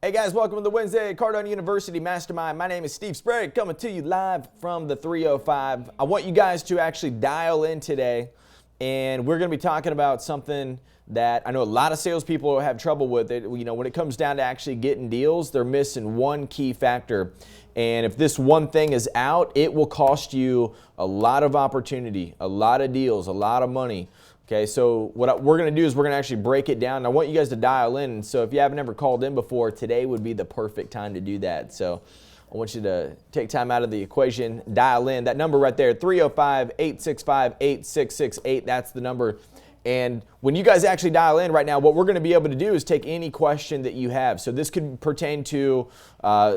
Hey guys, welcome to the Wednesday Cardone University Mastermind. My name is Steve Sprague, coming to you live from the 305. I want you guys to actually dial in today, and we're going to be talking about something that I know a lot of salespeople have trouble with. When it comes down to actually getting deals, they're missing one key factor. And if this one thing is out, it will cost you a lot of opportunity, a lot of deals, a lot of money. Okay, so what we're going to do is we're going to actually break it down. And I want you guys to dial in. So if you haven't ever called in before, today would be the perfect time to do that. So I want you to take time out of the equation, dial in. That number right there, 305-865-8668, that's the number. And when you guys actually dial in right now, what we're going to be able to do is take any question that you have. So this could pertain to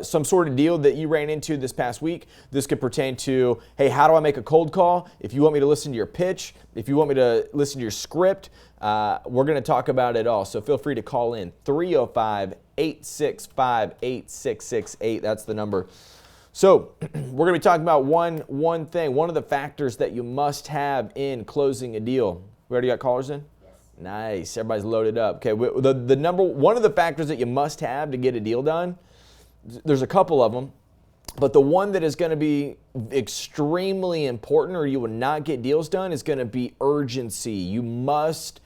some sort of deal that you ran into this past week. This could pertain to, hey, how do I make a cold call? If you want me to listen to your pitch, if you want me to listen to your script, we're going to talk about it all. So feel free to call in, 305-865-8668. That's the number. So we're going to be talking about one thing, one of the factors that you must have in closing a deal. We already got callers in? Yes. Nice. Everybody's loaded up. Okay, one of the factors that you must have to get a deal done, there's a couple of them, but the one that is going to be extremely important or you will not get deals done is going to be urgency. You must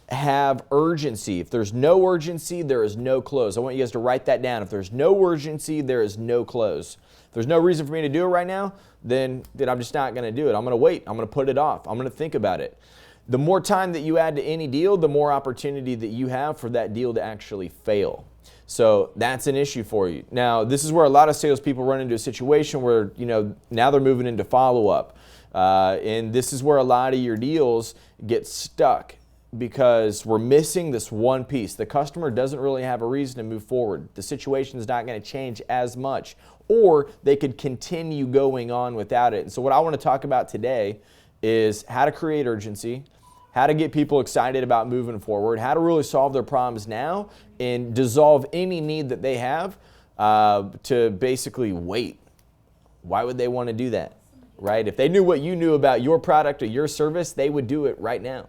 have urgency. If there's no urgency, there is no close. I want you guys to write that down. If there's no urgency, there is no close. If there's no reason for me to do it right now, then I'm just not going to do it. I'm going to wait. I'm going to put it off. I'm going to think about it. The more time that you add to any deal, the more opportunity that you have for that deal to actually fail. So that's an issue for you. Now, this is where a lot of salespeople run into a situation where, now they're moving into follow-up. And this is where a lot of your deals get stuck because we're missing this one piece. The customer doesn't really have a reason to move forward. The situation is not going to change as much, or they could continue going on without it. And so what I want to talk about today is how to create urgency, how to get people excited about moving forward, how to really solve their problems now and dissolve any need that they have to basically wait. Why would they want to do that, right? If they knew what you knew about your product or your service, they would do it right now.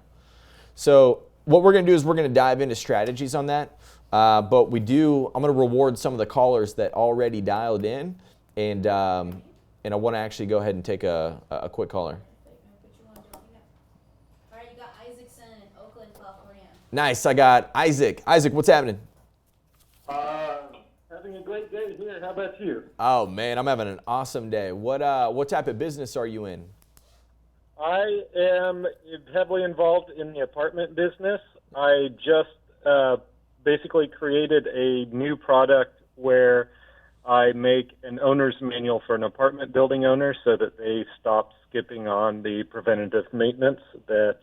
So what we're going to do is we're going to dive into strategies on that. But I'm going to reward some of the callers that already dialed in, and I want to actually go ahead and take a quick caller. Nice, I got Isaac. Isaac, what's happening? Having a great day here. How about you? Oh man, I'm having an awesome day. What type of business are you in? I am heavily involved in the apartment business. I just basically created a new product where I make an owner's manual for an apartment building owner so that they stop skipping on the preventative maintenance that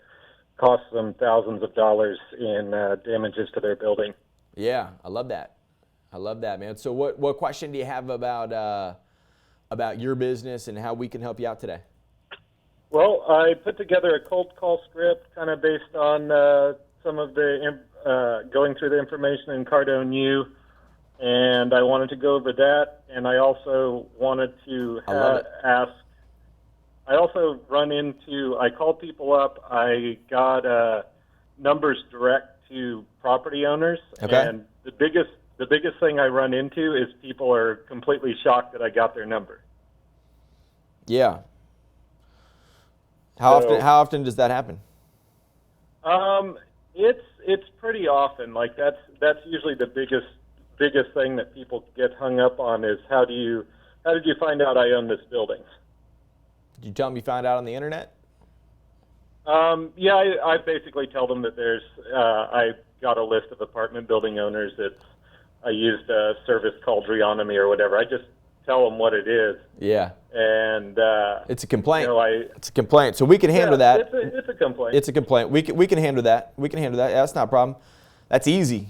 costs them thousands of dollars in damages to their building. Yeah, I love that. I love that, man. So what question do you have about your business and how we can help you out today? Well, I put together a cold call script kind of based on some of the going through the information in Cardone U, and I wanted to go over that, and I also wanted to ask. I also I called people up, I got numbers direct to property owners, okay. And the biggest thing I run into is people are completely shocked that I got their number. Yeah. How often does that happen? It's pretty often. Like that's usually the biggest thing that people get hung up on is how did you find out I own this building? Did you tell them you found out on the internet? Yeah, I basically tell them that I got a list of apartment building owners. I used a service called Reonomy or whatever. I just tell them what it is. Yeah. And it's a complaint. It's a complaint. So we can handle that. It's a complaint. It's a complaint. We can handle that. Yeah, that's not a problem. That's easy.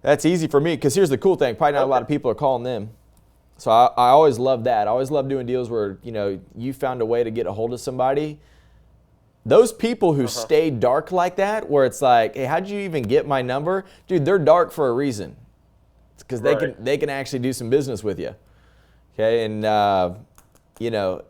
That's easy for me because here's the cool thing. Probably not a lot of people are calling them. So I always love that. I always love doing deals where, you found a way to get a hold of somebody. Those people who stay dark like that, where it's like, hey, how'd you even get my number? Dude, they're dark for a reason. It's because they can actually do some business with you. Okay, and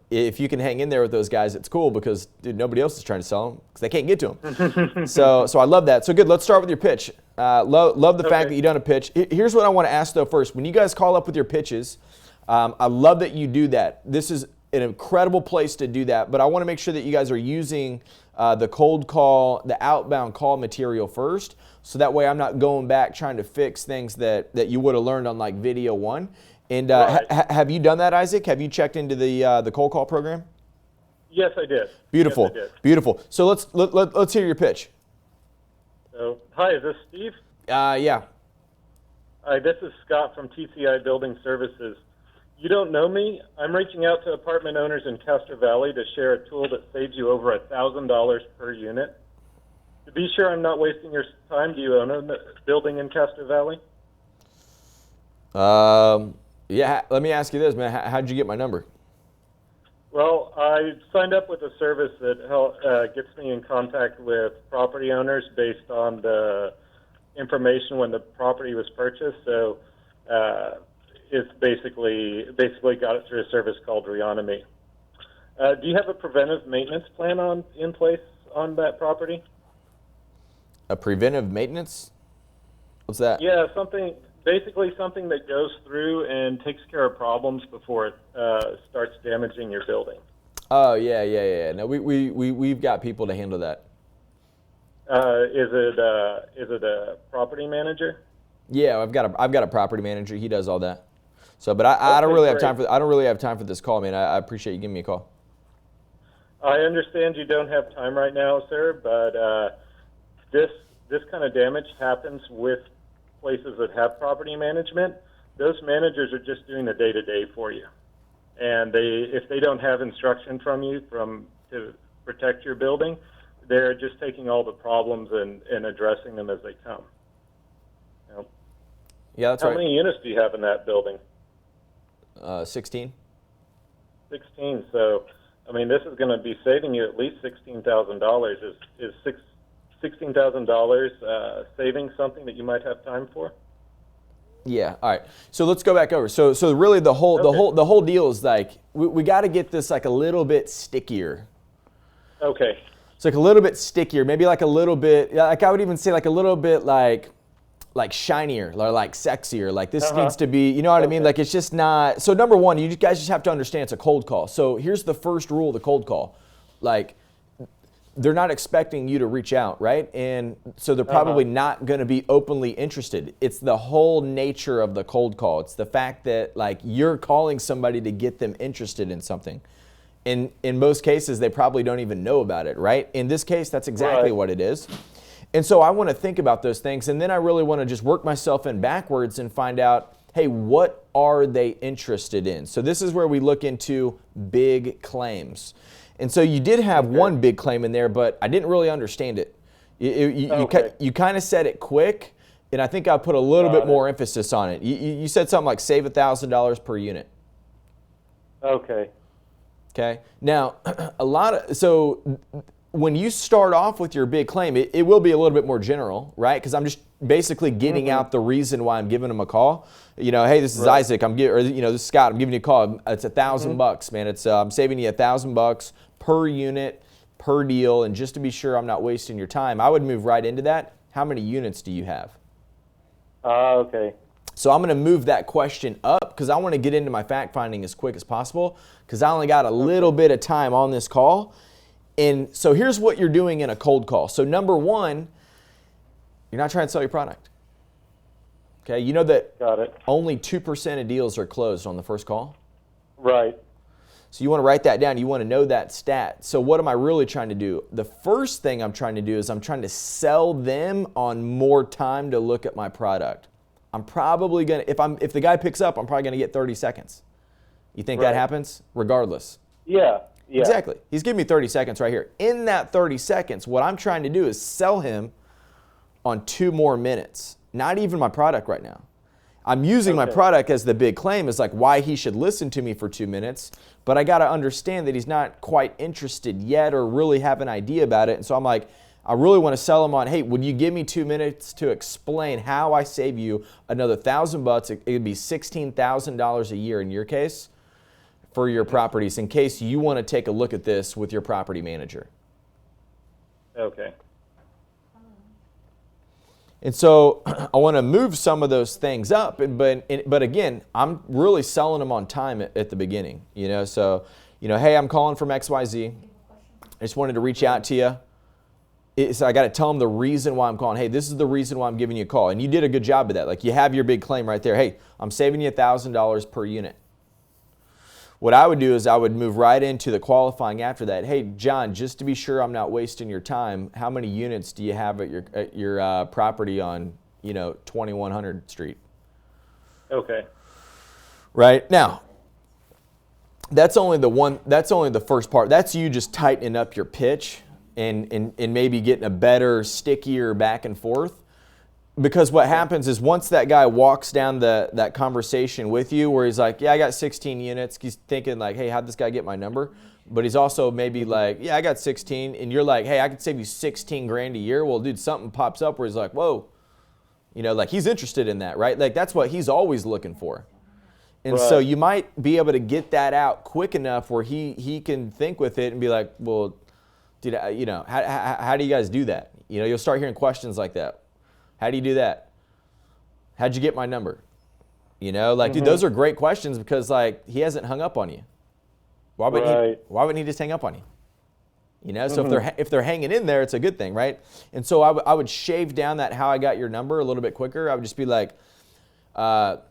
if you can hang in there with those guys, it's cool because, dude, nobody else is trying to sell them because they can't get to them. So I love that. So good, let's start with your pitch. Love the fact that you've done a pitch. Here's what I want to ask though first. When you guys call up with your pitches, I love that you do that. This is an incredible place to do that, but I want to make sure that you guys are using the cold call, the outbound call material first, so that way I'm not going back trying to fix things that you would have learned on like video one. And Right. have you done that, Isaac? Have you checked into the cold call program? Yes, I did. Beautiful, Yes, I did. beautiful. So let's hear your pitch. So, hi, is this Steve? Yeah. Hi, this is Scott from TCI Building Services. You don't know me? I'm reaching out to apartment owners in Castro Valley to share a tool that saves you over $1,000 per unit. To be sure I'm not wasting your time, do you own a building in Castro Valley? Yeah. Let me ask you this, man. How'd you get my number? Well, I signed up with a service that gets me in contact with property owners based on the information when the property was purchased. So it's basically got it through a service called Reonomy. Do you have a preventive maintenance plan in place on that property? A preventive maintenance? What's that? Yeah, basically something that goes through and takes care of problems before it starts damaging your building. Oh yeah. No, we've got people to handle that. Is it a property manager? Yeah, I've got a property manager. He does all that. So, but I don't really have time for I don't really have time for this call, man. I appreciate you giving me a call. I understand you don't have time right now, sir, but this kind of damage happens with places that have property management. Those managers are just doing the day-to-day for you, and if they don't have instruction from you to protect your building, they're just taking all the problems and addressing them as they come. You know, Yeah, that's how right. many units do you have in that building? 16. 16. So, I mean, this is going to be saving you at least $16,000. Is $16,000 saving something that you might have time for? Yeah. All right. So let's go back over. So really the whole deal is like we got to get this like a little bit stickier. Okay. It's like a little bit stickier, maybe like a little bit, like I would even say like a little bit like shinier or like sexier. Like this needs to be, you know what I mean? Like it's just not. So number one, you guys just have to understand it's a cold call. So here's the first rule of the cold call. Like they're not expecting you to reach out, right? And so they're probably not going to be openly interested. It's the whole nature of the cold call. It's the fact that like you're calling somebody to get them interested in something. In most cases, they probably don't even know about it, right? In this case, that's exactly what it is. And so I want to think about those things, and then I really want to just work myself in backwards and find out, hey, what are they interested in? So this is where we look into big claims. And so you did have one big claim in there, but I didn't really understand it. You kind of said it quick, and I think I put a little bit more emphasis on it. You said something like save $1,000 per unit. Okay. Okay. Now, so when you start off with your big claim, it will be a little bit more general, right? Because I'm just basically getting out the reason why I'm giving them a call. You know, hey, this is Isaac. This is Scott. I'm giving you a call. It's $1,000, man. It's I'm saving you $1,000 per unit, per deal. And just to be sure I'm not wasting your time, I would move right into that. How many units do you have? Okay. So I'm going to move that question up because I want to get into my fact finding as quick as possible because I only got a little bit of time on this call. And so here's what you're doing in a cold call. So number one, you're not trying to sell your product. Okay, you know that only 2% of deals are closed on the first call? Right. So you want to write that down. You want to know that stat. So what am I really trying to do? The first thing I'm trying to do is I'm trying to sell them on more time to look at my product. I'm probably going to, if the guy picks up, I'm probably going to get 30 seconds. You think that happens? Regardless. Yeah. Exactly. He's giving me 30 seconds right here. In that 30 seconds, what I'm trying to do is sell him on 2 more minutes. Not even my product right now. I'm using my product as the big claim, as like why he should listen to me for 2 minutes, but I got to understand that he's not quite interested yet or really have an idea about it. And so I'm like, I really want to sell him on, hey, would you give me 2 minutes to explain how I save you another $1,000? It would be $16,000 a year in your case for your properties in case you want to take a look at this with your property manager. Okay. And so I want to move some of those things up, but again, I'm really selling them on time at the beginning, you know. So, you know, hey, I'm calling from XYZ. I just wanted to reach out to you. So I got to tell them the reason why I'm calling. Hey, this is the reason why I'm giving you a call. And you did a good job of that. Like, you have your big claim right there. Hey, I'm saving you $1,000 per unit. What I would do is I would move right into the qualifying after that. Hey, John, just to be sure I'm not wasting your time, how many units do you have at your property on, you know, 2100 Street? Okay. Right now, that's only the first part. That's you just tightening up your pitch and maybe getting a better, stickier back and forth. Because what happens is once that guy walks down that conversation with you where he's like, yeah, I got 16 units. He's thinking like, hey, how'd this guy get my number? But he's also maybe like, yeah, I got 16. And you're like, hey, I could save you 16 grand a year. Well, dude, something pops up where he's like, whoa. You know, like he's interested in that, right? Like that's what he's always looking for. And so you might be able to get that out quick enough where he can think with it and be like, well, dude, you know, how do you guys do that? You know, you'll start hearing questions like that. How do you do that? How'd you get my number? You know, like, dude, those are great questions because, like, he hasn't hung up on you. Why wouldn't he just hang up on you? You know, so if they're hanging in there, it's a good thing, right? And so I would shave down that how I got your number a little bit quicker. I would just be like, yeah,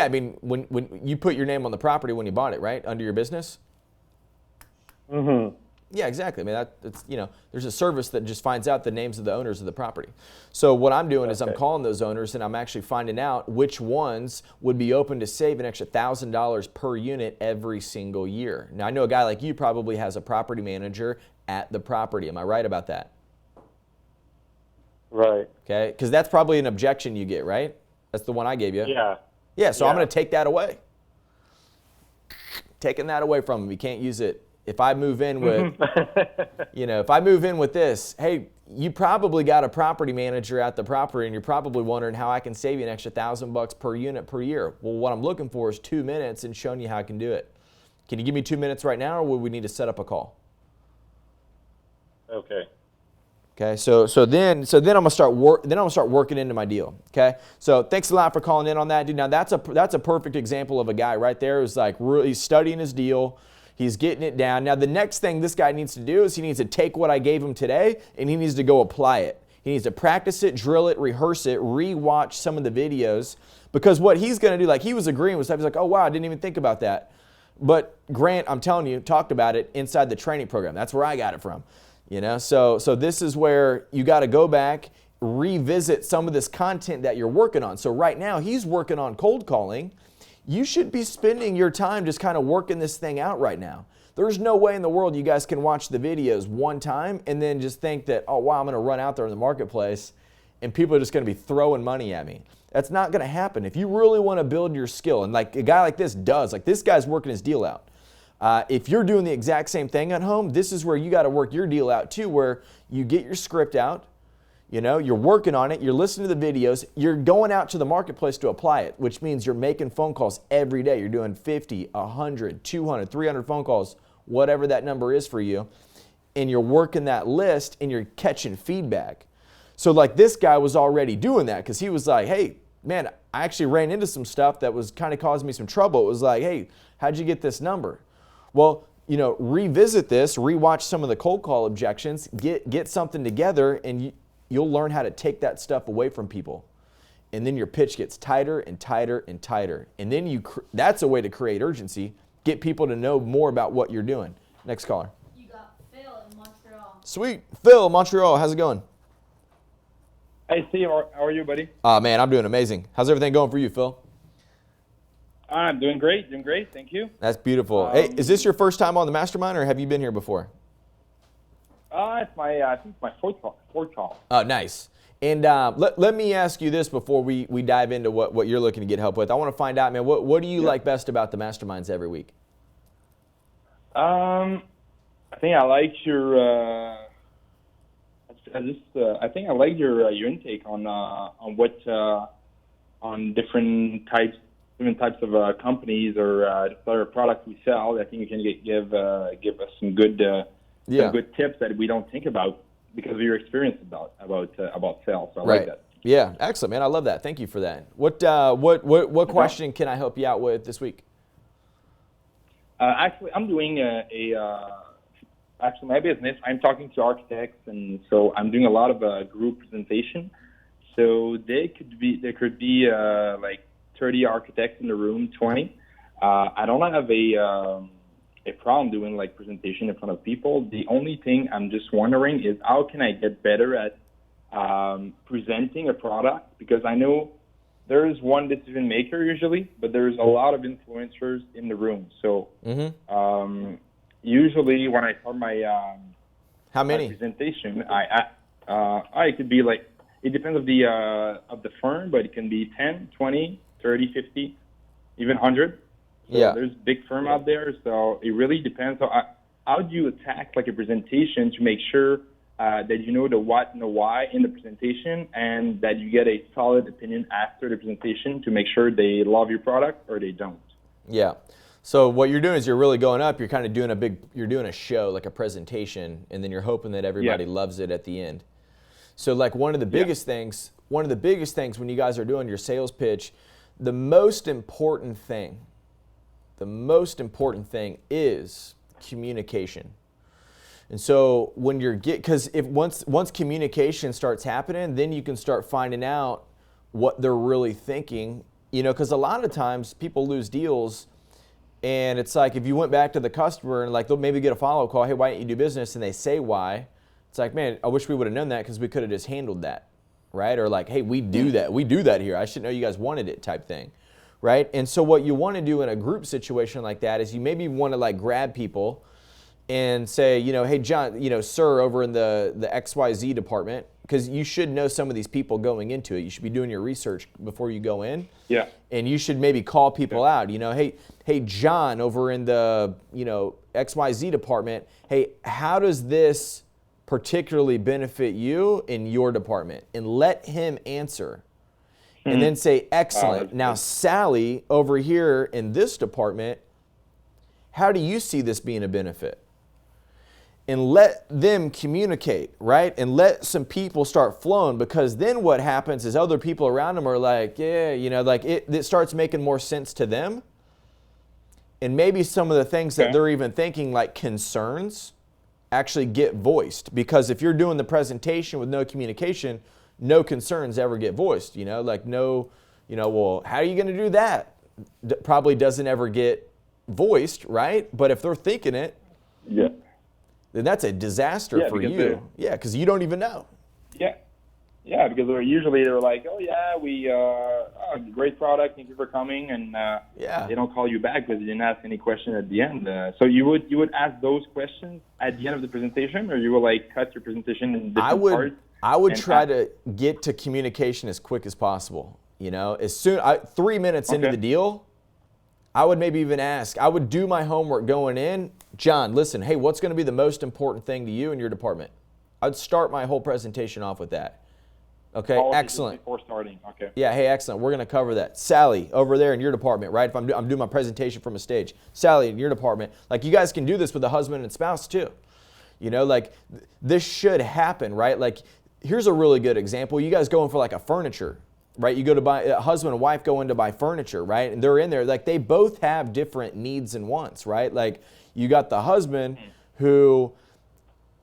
I mean, when you put your name on the property when you bought it, right, under your business? Mm-hmm. Yeah, exactly. I mean, it's, you know, there's a service that just finds out the names of the owners of the property. So what I'm doing is I'm calling those owners and I'm actually finding out which ones would be open to save an extra $1,000 per unit every single year. Now, I know a guy like you probably has a property manager at the property. Am I right about that? Right. Okay, because that's probably an objection you get, right? That's the one I gave you. Yeah. Yeah, so I'm going to take that away. Taking that away from him. You can't use it. If I move in with, you know, if I move in with this, hey, you probably got a property manager at the property and you're probably wondering how I can save you an extra $1,000 per unit per year. Well, what I'm looking for is 2 minutes and showing you how I can do it. Can you give me 2 minutes right now or would we need to set up a call? Okay. Okay, so then I'm gonna start working into my deal. Okay, so thanks a lot for calling in on that, dude. Now that's a perfect example of a guy right there who's like really studying his deal. He's getting it down. Now, the next thing this guy needs to do is he needs to take what I gave him today and he needs to go apply it. He needs to practice it, drill it, rehearse it, re-watch some of the videos because what he's going to do, like he was agreeing with stuff. He's like, oh, wow, I didn't even think about that. But Grant, I'm telling you, talked about it inside the training program. That's where I got it from. You know, so this is where you got to go back, revisit some of this content that you're working on. So right now, he's working on cold calling. You should be spending your time just kind of working this thing out right now. There's no way in the world you guys can watch the videos one time and then just think that, oh, wow, I'm going to run out there in the marketplace and people are just going to be throwing money at me. That's not going to happen. If you really want to build your skill, and like a guy like this does, like this guy's working his deal out. If you're doing the exact same thing at home, this is where you got to work your deal out too, where you get your script out. You know, you're working on it, you're listening to the videos, you're going out to the marketplace to apply it, which means you're making phone calls every day. You're doing 50, 100, 200, 300 phone calls, whatever that number is for you, and you're working that list and you're catching feedback. So like this guy was already doing that because he was like, hey, man, I actually ran into some stuff that was kind of causing me some trouble. It was like, hey, how'd you get this number? Well, you know, revisit this, rewatch some of the cold call objections, get something together, and you'll learn how to take that stuff away from people. And then your pitch gets tighter and tighter and tighter. And then that's a way to create urgency, get people to know more about what you're doing. Next caller. You got Phil in Montreal. Sweet. Phil, Montreal, how's it going? Hey, Steve, how are you, buddy? Man, I'm doing amazing. How's everything going for you, Phil? I'm doing great, thank you. That's beautiful. Hey, is this your first time on the Mastermind, or have you been here before? It's I think it's my fourth call. Oh, nice. And let me ask you this before we dive into what you're looking to get help with. I want to find out, man, what do you like best about the Masterminds every week? I think I like your I think I like your intake on different types of companies or products we sell. I think you can give us some good good tips that we don't think about because of your experience about sales. So I like that. Yeah, excellent, man. I love that. Thank you for that. What question can I help you out with this week? Actually, I'm doing actually my business. I'm talking to architects, and so I'm doing a lot of group presentation. So there could be like 30 architects in the room, 20. I don't have a problem doing like presentation in front of people. The only thing I'm just wondering is how can I get better at presenting a product, because I know there is one decision maker usually, but there's a lot of influencers in the room. So usually when I start my How many? my presentation, I could be like, it depends of the firm, but it can be 10, 20, 30, 50, even 100. So Yeah. there's big firm out there, so it really depends. So how do you attack like a presentation to make sure that you know the what and the why in the presentation, and that you get a solid opinion after the presentation to make sure they love your product or they don't? Yeah. So what you're doing is you're really going up. You're kind of doing you're doing a show, like a presentation, and then you're hoping that everybody loves it at the end. So like one of the biggest things when you guys are doing your sales pitch, the most important thing is communication. And so when because if once communication starts happening, then you can start finding out what they're really thinking. Because a lot of times people lose deals, and it's like if you went back to the customer and like they'll maybe get a follow-up call, hey, why don't you do business? And they say why. It's like, man, I wish we would have known that because we could have just handled that, right? Or like, hey, we do that here. I should know you guys wanted it type thing, right? And so what you want to do in a group situation like that is you maybe want to like grab people and say, hey, John, sir, over in the XYZ department, because you should know some of these people going into it. You should be doing your research before you go in. Yeah. And you should maybe call people out, hey, John, over in the, XYZ department, hey, how does this particularly benefit you in your department? And let him answer. And then say, excellent. Now, Sally, over here in this department, how do you see this being a benefit? And let them communicate, right? And let some people start flowing, because then what happens is other people around them are like, yeah, like it starts making more sense to them. And maybe some of the things that they're even thinking like concerns actually get voiced, because if you're doing the presentation with no communication, no concerns ever get voiced, like no, well, how are you going to do that? Probably doesn't ever get voiced, right? But if they're thinking it, then that's a disaster for you. Because you don't even know. Yeah, because they're like, oh yeah, we great product, thank you for coming, and they don't call you back because you didn't ask any question at the end. So you would ask those questions at the end of the presentation, or you will like cut your presentation in different parts? I would try to get to communication as quick as possible. As soon 3 minutes into the deal, I would maybe even ask. I would do my homework going in. John, listen, hey, what's going to be the most important thing to you in your department? I'd start my whole presentation off with that. Okay, excellent. Before starting, okay. Yeah, hey, excellent. We're going to cover that. Sally, over there in your department, right? If I'm doing my presentation from a stage. Sally, in your department. Like, you guys can do this with a husband and spouse, too. Like, this should happen, right? Like, here's a really good example. You guys going for, like, a furniture, right? You go to buy, a husband and wife go in to buy furniture, right? And they're in there. Like, they both have different needs and wants, right? Like, you got the husband who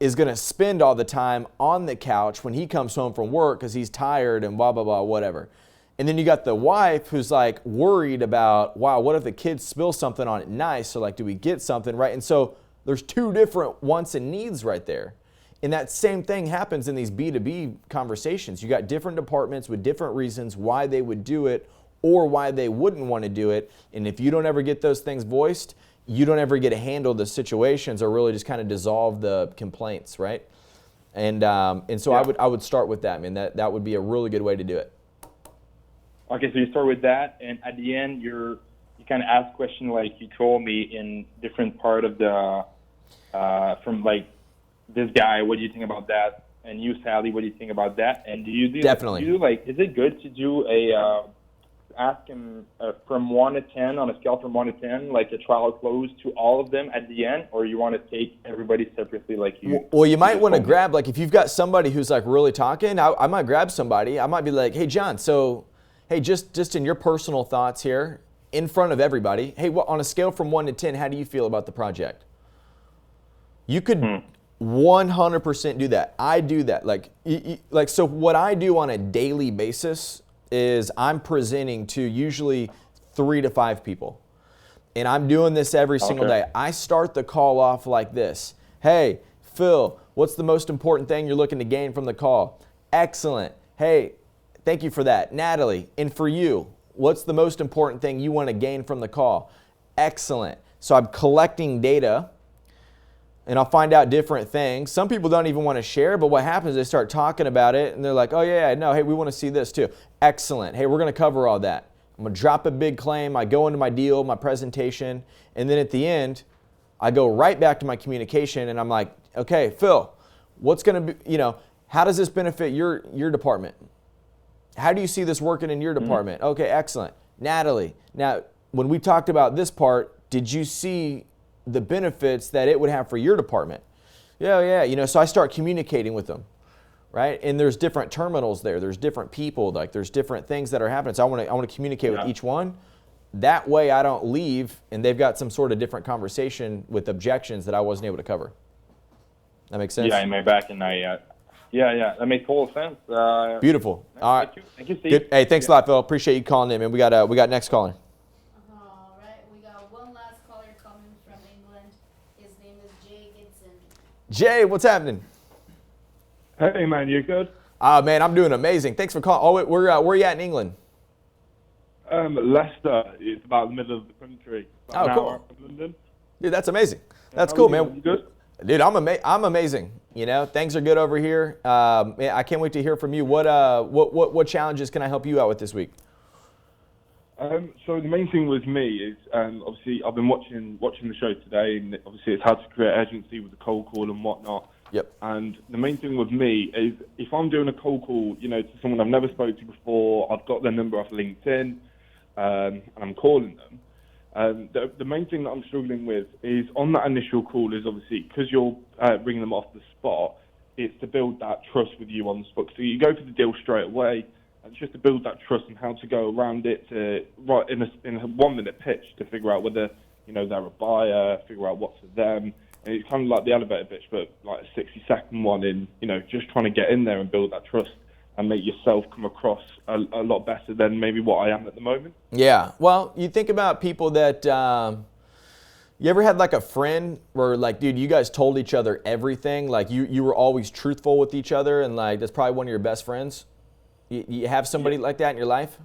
is going to spend all the time on the couch when he comes home from work because he's tired and blah, blah, blah, whatever. And then you got the wife who's like worried about, wow, what if the kids spill something on it nice? So like, do we get something, right? And so there's two different wants and needs right there. And that same thing happens in these B2B conversations. You got different departments with different reasons why they would do it or why they wouldn't want to do it. And if you don't ever get those things voiced, you don't ever get to handle the situations or really just kind of dissolve the complaints, right? And so I would start with that, man. That would be a really good way to do it. Okay, so you start with that, and at the end you kind of ask questions like you told me in different part of the from like this guy, what do you think about that? And you, Sally, what do you think about that? And do you do Definitely. is it good to do a ask him from 1 to 10, on a scale from 1 to 10, like a trial close to all of them at the end, or you want to take everybody separately like you? Well, you might want to grab, like if you've got somebody who's like really talking, I might grab somebody. I might be like, hey, John, so, hey, just in your personal thoughts here, in front of everybody, hey, on a scale from 1 to 10, how do you feel about the project? You could 100% do that. I do that. Like, so what I do on a daily basis is I'm presenting to usually 3 to 5 people. And I'm doing this every single day. I start the call off like this. Hey, Phil, what's the most important thing you're looking to gain from the call? Excellent. Hey, thank you for that. Natalie, and for you, what's the most important thing you want to gain from the call? Excellent. So I'm collecting data, and I'll find out different things. Some people don't even want to share, but what happens is they start talking about it, and they're like, oh, yeah, no, hey, we want to see this too. Excellent. Hey, we're going to cover all that. I'm going to drop a big claim. I go into my deal, my presentation, and then at the end, I go right back to my communication, and I'm like, okay, Phil, what's going to be, how does this benefit your department? How do you see this working in your department? Okay, excellent. Natalie, now, when we talked about this part, did you see the benefits that it would have for your department? Yeah, so I start communicating with them, right? And there's different terminals there. There's different people, like there's different things that are happening. So I want to communicate with each one. That way I don't leave and they've got some sort of different conversation with objections that I wasn't able to cover. That makes sense? Yeah, in my back and yeah, that makes total sense. Beautiful. All right. Thank you, Steve. Good. Hey, thanks a lot, Phil. Appreciate you calling in, man. We got next caller. All right, we got one last caller coming from England. His name is Jay Gibson. Jay, what's happening? Hey, man, you good? Man, I'm doing amazing. Thanks for calling. Oh, wait, where are you at in England? Leicester. It's about the middle of the country. About an hour from London. Dude, that's amazing. That's cool, man. You good? Dude, I'm amazing. Things are good over here. I can't wait to hear from you. What challenges can I help you out with this week? So the main thing with me is obviously I've been watching the show today, and obviously it's how to create urgency with the cold call and whatnot. Yep. And the main thing with me is if I'm doing a cold call, to someone I've never spoken to before, I've got their number off LinkedIn, and I'm calling them. The main thing that I'm struggling with is on that initial call is obviously because you're bringing them off the spot, it's to build that trust with you on the spot. So you go for the deal straight away, and it's just to build that trust and how to go around it in a 1 minute pitch to figure out whether they're a buyer, figure out what's for them. And it's kind of like the elevator pitch, but like a 60-second one in just trying to get in there and build that trust and make yourself come across a lot better than maybe what I am at the moment. Yeah. Well, you think about people that, you ever had like a friend where like, dude, you guys told each other everything? Like you were always truthful with each other and like that's probably one of your best friends? You have somebody like that in your life?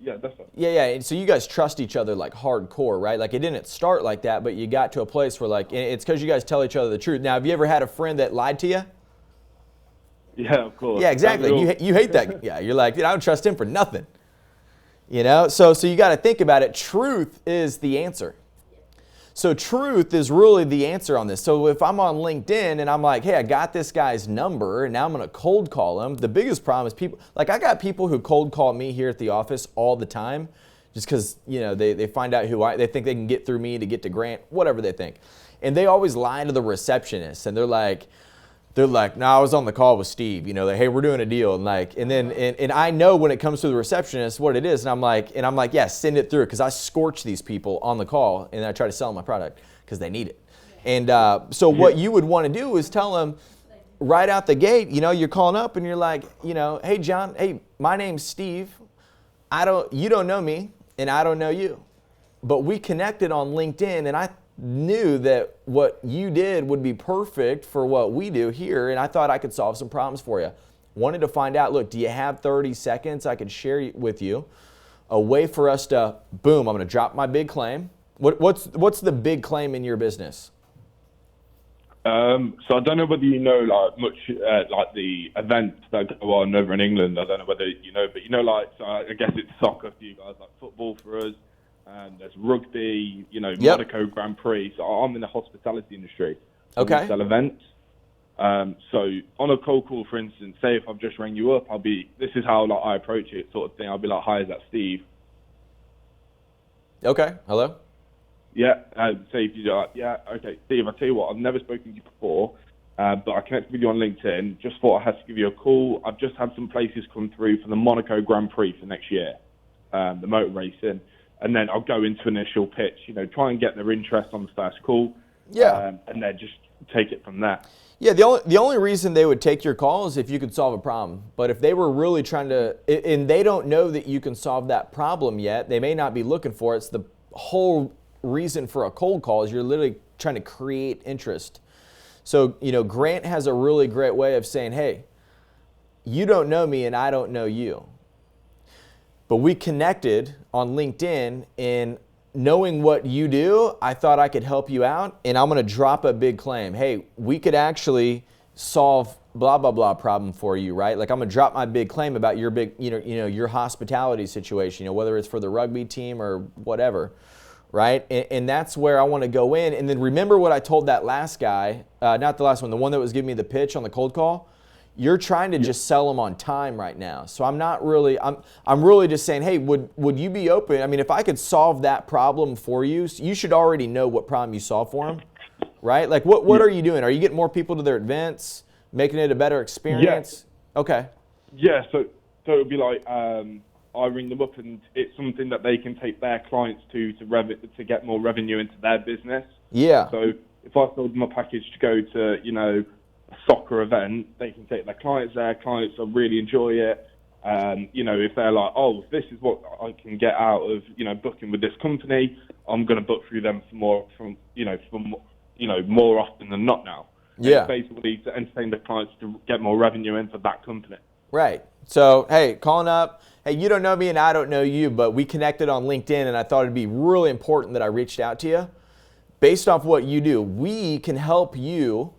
Yeah, definitely. Yeah. And so you guys trust each other like hardcore, right? Like it didn't start like that, but you got to a place where like, it's because you guys tell each other the truth. Now, have you ever had a friend that lied to you? Yeah, of course. Yeah, exactly. You hate that. Yeah, you're like, I don't trust him for nothing. So you got to think about it. Truth is the answer. So truth is really the answer on this. So if I'm on LinkedIn and I'm like, hey, I got this guy's number and now I'm going to cold call him. The biggest problem is people, like I got people who cold call me here at the office all the time just because, they find out they think they can get through me to get to Grant, whatever they think. And they always lie to the receptionist and they're like, no, I was on the call with Steve, like, hey, we're doing a deal. And I know when it comes to the receptionist what it is. And I'm like, yeah, send it through. Cause I scorch these people on the call and I try to sell them my product cause they need it. And so what you would want to do is tell them right out the gate, you're calling up and you're like, hey, John, hey, my name's Steve. You don't know me and I don't know you, but we connected on LinkedIn and I knew that what you did would be perfect for what we do here, and I thought I could solve some problems for you. Wanted to find out, look, do you have 30 seconds I could share with you a way for us to, boom, I'm going to drop my big claim. What's the big claim in your business? So I don't know whether much like the events that go on over in England. I don't know whether but so I guess it's soccer for you guys, like football for us. And there's rugby, Monaco Grand Prix. So I'm in the hospitality industry. So okay. we sell events. So on a cold call, for instance, say if I've just rang you up, this is how like I approach it, sort of thing. I'll be like, "Hi, is that Steve?" Okay. Hello. Yeah. Say if you're like, "Yeah, okay, Steve. I tell you what, I've never spoken to you before, but I connected with you on LinkedIn. Just thought I had to give you a call. I've just had some places come through for the Monaco Grand Prix for next year, the motor racing." And then I'll go into initial pitch, try and get their interest on the first call. Yeah. And then just take it from there. Yeah, the only reason they would take your call is if you could solve a problem. But if they were really trying to, and they don't know that you can solve that problem yet, they may not be looking for it. It's the whole reason for a cold call is you're literally trying to create interest. So, Grant has a really great way of saying, hey, you don't know me and I don't know you. But we connected on LinkedIn, and knowing what you do, I thought I could help you out, and I'm going to drop a big claim. Hey, we could actually solve blah, blah, blah problem for you, right? Like I'm going to drop my big claim about your big, your hospitality situation, whether it's for the rugby team or whatever, right? And that's where I want to go in. And then remember what I told that last guy, not the last one, the one that was giving me the pitch on the cold call. You're trying to just sell them on time right now. So I'm really just saying, hey, would you be open? I mean, if I could solve that problem for you, you should already know what problem you solve for them, right? Like what are you doing? Are you getting more people to their events, making it a better experience? Yeah. Okay. Yeah, so it would be like I ring them up and it's something that they can take their clients to get more revenue into their business. Yeah. So if I sold them a package to go to, a soccer event, they can take their clients there. Clients will really enjoy it. If they're like, oh, this is what I can get out of, booking with this company, I'm going to book through them for more often than not now. Yeah. And it's basically to entertain the clients to get more revenue into that company. Right. So, hey, calling up, hey, you don't know me and I don't know you, but we connected on LinkedIn and I thought it'd be really important that I reached out to you. Based off what you do, we can help you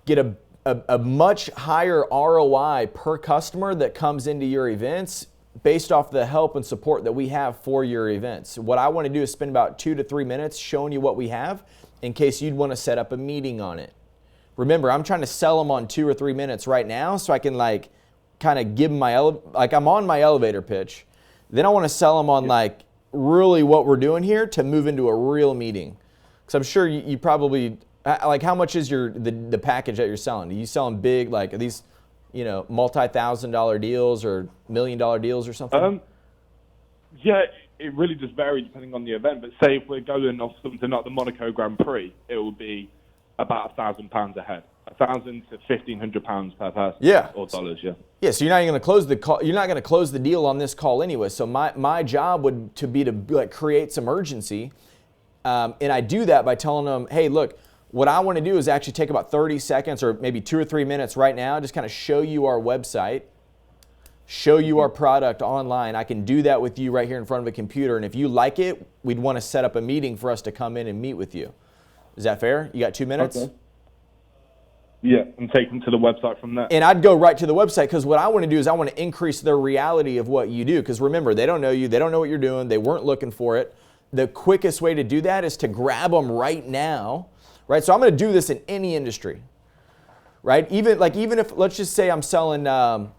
get a much higher ROI per customer that comes into your events based off the help and support that we have for your events. What I want to do is spend about 2 to 3 minutes showing you what we have in case you'd want to set up a meeting on it. Remember, I'm trying to sell them on 2 or 3 minutes right now so I can kind of give them I'm on my elevator pitch. Then I want to sell them on really what we're doing here to move into a real meeting. Because I'm sure you probably, how much is the package that you're selling? Are you selling big, are these, multi-$1,000 deals or $1 million deals or something? Yeah, it really does vary depending on the event. But say if we're going off something like the Monaco Grand Prix, it will be about £1,000 a head, £1,000 to £1,500 per person. Yeah. Or dollars. Yeah. Yeah. So you're not going to close the call. You're not going to close the deal on this call anyway. So my job would be to create some urgency, and I do that by telling them, hey, look. What I want to do is actually take about 30 seconds or maybe 2 or 3 minutes right now, just kind of show you our website, show you our product online. I can do that with you right here in front of a computer. And if you like it, we'd want to set up a meeting for us to come in and meet with you. Is that fair? You got 2 minutes? Okay. Yeah, and take them to the website from there. And I'd go right to the website because what I want to do is I want to increase their reality of what you do. Because remember, they don't know you. They don't know what you're doing. They weren't looking for it. The quickest way to do that is to grab them right now. Right, so I'm going to do this in any industry, right? Even if, let's just say I'm selling, let's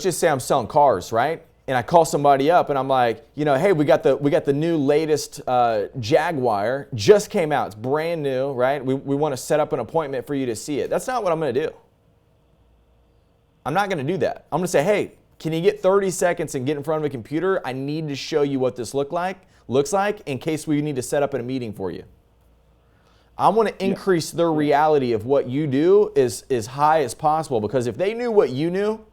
just say I'm selling cars, right? And I call somebody up and I'm like, hey, we got the new latest Jaguar, just came out, it's brand new, right? We want to set up an appointment for you to see it. That's not what I'm going to do. I'm not going to do that. I'm going to say, hey, can you get 30 seconds and get in front of a computer? I need to show you what this looks like in case we need to set up a meeting for you. I want to increase their reality of what you do as high as possible, because if they knew what you knew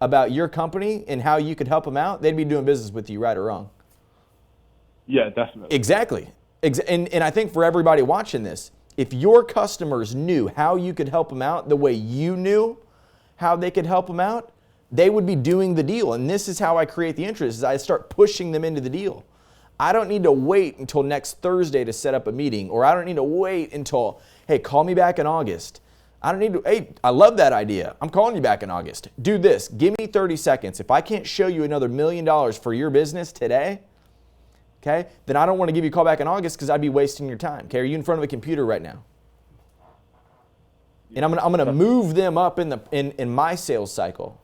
about your company and how you could help them out, they'd be doing business with you, right or wrong. Yeah, definitely. Exactly. And I think for everybody watching this, if your customers knew how you could help them out the way you knew how they could help them out, they would be doing the deal. And this is how I create the interest, is I start pushing them into the deal. I don't need to wait until next Thursday to set up a meeting, or I don't need to wait until, hey, call me back in August. I don't need to, hey, I love that idea. I'm calling you back in August. Do this. Give me 30 seconds. If I can't show you another $1 million for your business today, okay, then I don't want to give you a call back in August because I'd be wasting your time. Okay, are you in front of a computer right now? And I'm gonna move them up in my sales cycle.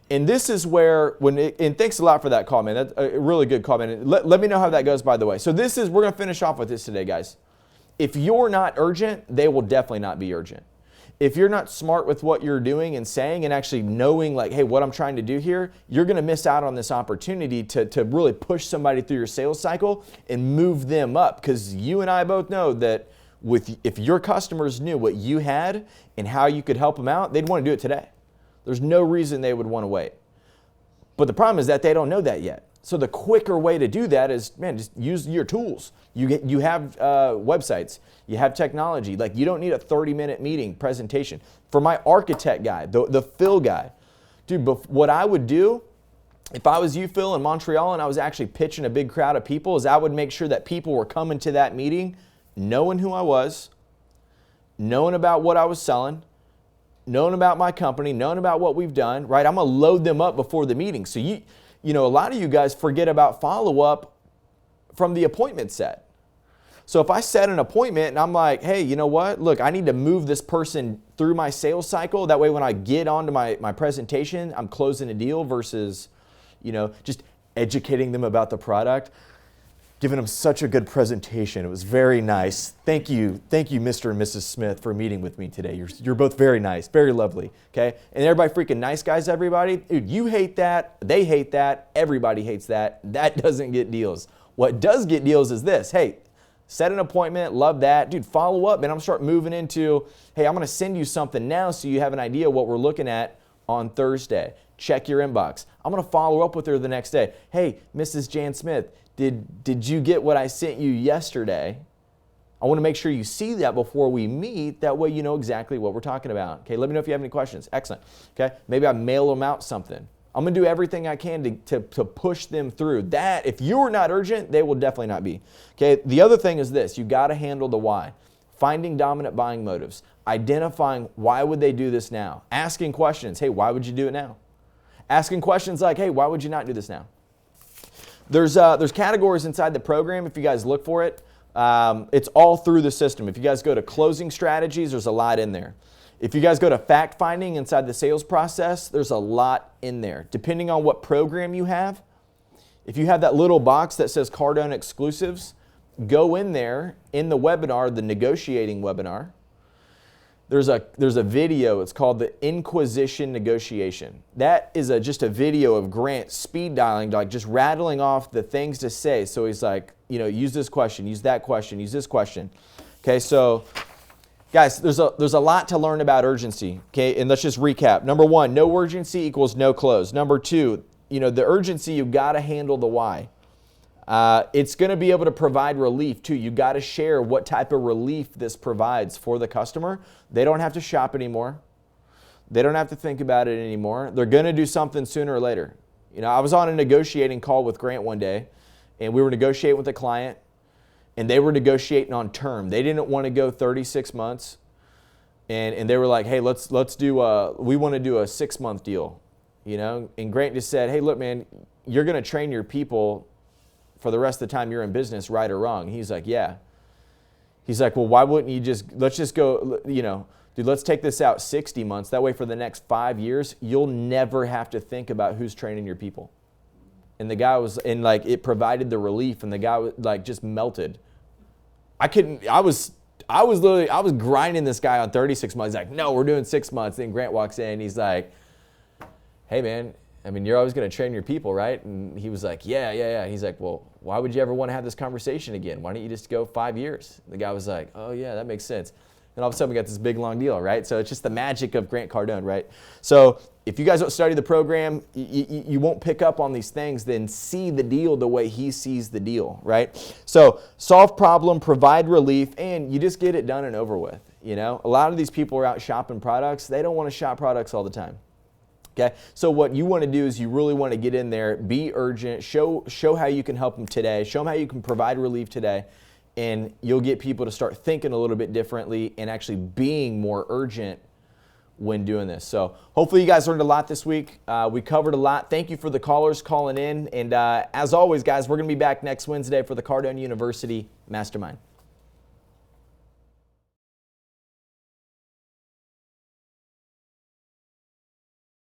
And this is where, and thanks a lot for that call, man. That's a really good call, man. Let me know how that goes, by the way. So we're going to finish off with this today, guys. If you're not urgent, they will definitely not be urgent. If you're not smart with what you're doing and saying and actually knowing, like, hey, what I'm trying to do here, you're going to miss out on this opportunity to really push somebody through your sales cycle and move them up. Because you and I both know that if your customers knew what you had and how you could help them out, they'd want to do it today. There's no reason they would want to wait. But the problem is that they don't know that yet. So the quicker way to do that is, man, just use your tools. You have websites, you have technology. Like, you don't need a 30-minute meeting presentation. For my architect guy, the Phil guy, dude, what I would do if I was you, Phil, in Montreal, and I was actually pitching a big crowd of people, is I would make sure that people were coming to that meeting knowing who I was, knowing about what I was selling, knowing about my company, knowing about what we've done, right? I'm going to load them up before the meeting. So you know, a lot of you guys forget about follow-up from the appointment set. So if I set an appointment and I'm like, hey, you know what? Look, I need to move this person through my sales cycle. That way when I get onto my presentation, I'm closing a deal versus, you know, just educating them about the product. Giving them such a good presentation. It was very nice. Thank you, Mr. and Mrs. Smith, for meeting with me today. You're both very nice, very lovely, okay? And everybody freaking nice guys, everybody. Dude, you hate that, they hate that, everybody hates that. That doesn't get deals. What does get deals is this. Hey, set an appointment, love that. Dude, follow up, and I'm start moving into, hey, I'm gonna send you something now so you have an idea what we're looking at on Thursday. Check your inbox. I'm gonna follow up with her the next day. Hey, Mrs. Jan Smith, did you get what I sent you yesterday? I want to make sure you see that before we meet. That way you know exactly what we're talking about. Okay, let me know if you have any questions. Excellent. Okay, maybe I mail them out something. I'm going to do everything I can to push them through. That, if you're not urgent, they will definitely not be. Okay, the other thing is this. You got to handle the why. Finding dominant buying motives. Identifying why would they do this now. Asking questions. Hey, why would you do it now? Asking questions like, hey, why would you not do this now? There's categories inside the program if you guys look for it. It's all through the system. If you guys go to closing strategies, there's a lot in there. If you guys go to fact finding inside the sales process, there's a lot in there. Depending on what program you have, if you have that little box that says Cardone exclusives, go in there in the webinar, the negotiating webinar. There's a video, it's called the Inquisition Negotiation. That is just a video of Grant speed dialing, like just rattling off the things to say. So he's like, you know, use this question, use that question, use this question. Okay, so guys, there's a lot to learn about urgency. Okay, and let's just recap. Number one, no urgency equals no close. Number two, you know, the urgency, you got to handle the why. It's going to be able to provide relief too. You got to share what type of relief this provides for the customer. They don't have to shop anymore. They don't have to think about it anymore. They're going to do something sooner or later. You know, I was on a negotiating call with Grant one day, and we were negotiating with a client, and they were negotiating on term. They didn't want to go 36 months, and they were like, hey, we want to do a 6-month deal, you know. And Grant just said, hey, look, man, you're going to train your people for the rest of the time you're in business, right or wrong. He's like, yeah. He's like, well, why wouldn't you let's just go, you know, dude, let's take this out 60 months. That way for the next 5 years, you'll never have to think about who's training your people. And the guy was, and like, it provided the relief, and the guy was like, just melted. I was grinding this guy on 36 months. He's like, no, we're doing 6 months. Then Grant walks in, he's like, hey man, I mean, you're always going to train your people, right? And he was like, yeah. He's like, well, why would you ever want to have this conversation again? Why don't you just go 5 years? The guy was like, oh yeah, that makes sense. And all of a sudden we got this big long deal, right? So it's just the magic of Grant Cardone, right? So if you guys don't study the program, you won't pick up on these things, then see the deal the way he sees the deal, right? So solve problem, provide relief, and you just get it done and over with, you know? A lot of these people are out shopping products. They don't want to shop products all the time. Okay, so what you want to do is you really want to get in there, be urgent, show how you can help them today, show them how you can provide relief today, and you'll get people to start thinking a little bit differently and actually being more urgent when doing this. So hopefully you guys learned a lot this week. We covered a lot. Thank you for the callers calling in. And as always, guys, we're going to be back next Wednesday for the Cardone University Mastermind.